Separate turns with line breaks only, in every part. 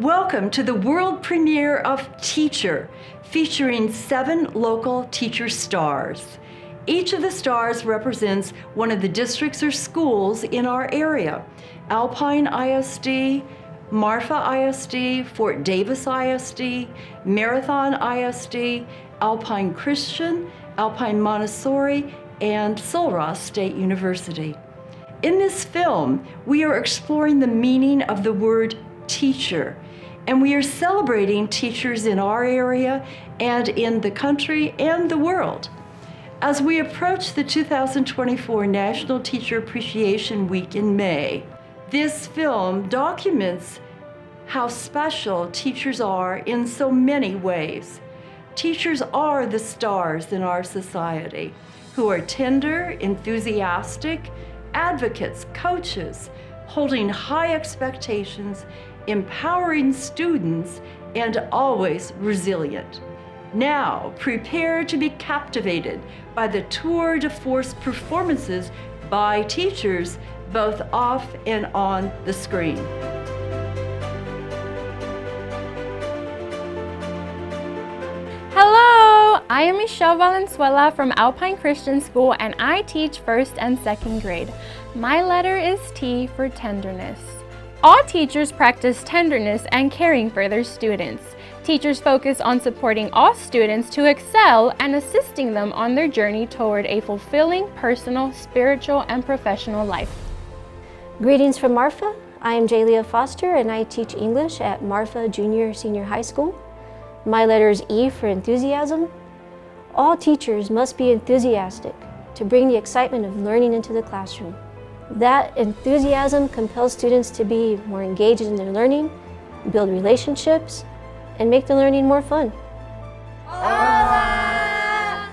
Welcome to the world premiere of Teacher, featuring 7 local teacher stars. Each of the stars represents one of the districts or schools in our area. Alpine ISD, Marfa ISD, Fort Davis ISD, Marathon ISD, Alpine Christian, Alpine Montessori, and Sul Ross State University. In this film, we are exploring the meaning of the word teacher, and we are celebrating teachers in our area and in the country and the world. As we approach the 2024 National Teacher Appreciation Week in May, this film documents how special teachers are in so many ways. Teachers are the stars in our society, who are tender, enthusiastic, advocates, coaches, holding high expectations, empowering students, and always resilient. Now, prepare to be captivated by the tour de force performances by teachers, both off and on the screen.
Hello, I am Michelle Valenzuela from Alpine Christian School, and I teach 1st and 2nd grade. My letter is T for tenderness. All teachers practice tenderness and caring for their students. Teachers focus on supporting all students to excel and assisting them on their journey toward a fulfilling personal, spiritual, and professional life.
Greetings from Marfa. I am Jalia Foster and I teach English at Marfa Junior Senior High School. My letter is E for enthusiasm. All teachers must be enthusiastic to bring the excitement of learning into the classroom. That enthusiasm compels students to be more engaged in their learning, build relationships, and make the learning more fun.
Hola!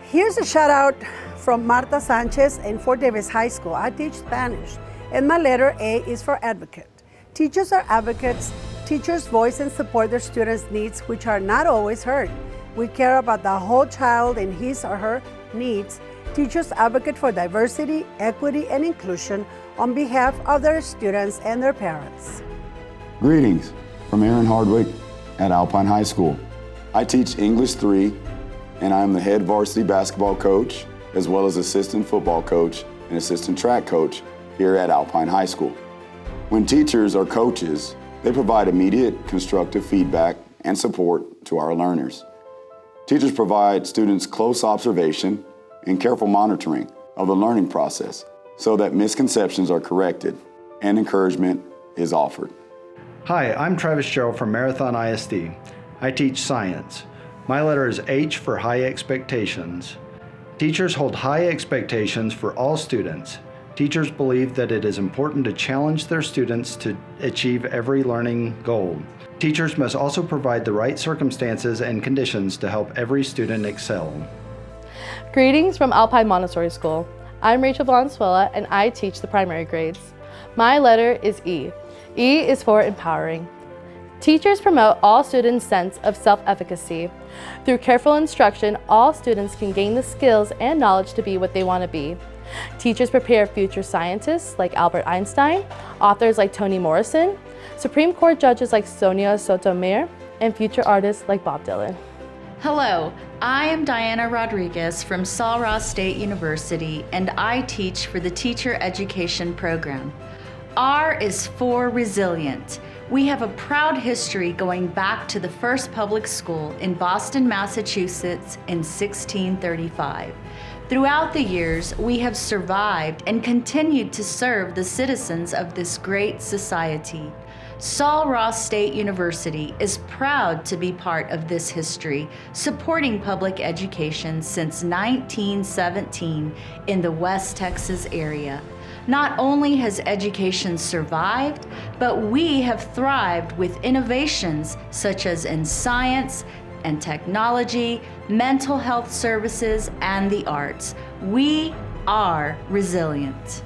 Here's a shout out from Marta Sanchez in Fort Davis High School. I teach Spanish, and my letter A is for advocate. Teachers are advocates. Teachers voice and support their students' needs, which are not always heard. We care about the whole child and his or her needs. Teachers advocate for diversity, equity, and inclusion on behalf of their students and their parents.
Greetings from Aaron Hardwick at Alpine High School. I teach English 3, and I am the head varsity basketball coach, as well as assistant football coach and assistant track coach here at Alpine High School. When teachers are coaches, they provide immediate constructive feedback and support to our learners. Teachers provide students close observation and careful monitoring of the learning process so that misconceptions are corrected and encouragement is offered.
Hi, I'm Travis Gerald from Marathon ISD. I teach science. My letter is H for high expectations. Teachers hold high expectations for all students. Teachers believe that it is important to challenge their students to achieve every learning goal. Teachers must also provide the right circumstances and conditions to help every student excel.
Greetings from Alpine Montessori School. I'm Rachel Valenzuela and I teach the primary grades. My letter is E. E is for empowering. Teachers promote all students' sense of self-efficacy. Through careful instruction, all students can gain the skills and knowledge to be what they want to be. Teachers prepare future scientists like Albert Einstein, authors like Toni Morrison, Supreme Court judges like Sonia Sotomayor, and future artists like Bob Dylan.
Hello, I am Diana Rodriguez from Sul Ross State University, and I teach for the Teacher Education Program. R is for resilient. We have a proud history going back to the first public school in Boston, Massachusetts in 1635. Throughout the years, we have survived and continued to serve the citizens of this great society. Sul Ross State University is proud to be part of this history, supporting public education since 1917 in the West Texas area. Not only has education survived, but we have thrived with innovations such as in science and technology, mental health services, and the arts. We are resilient.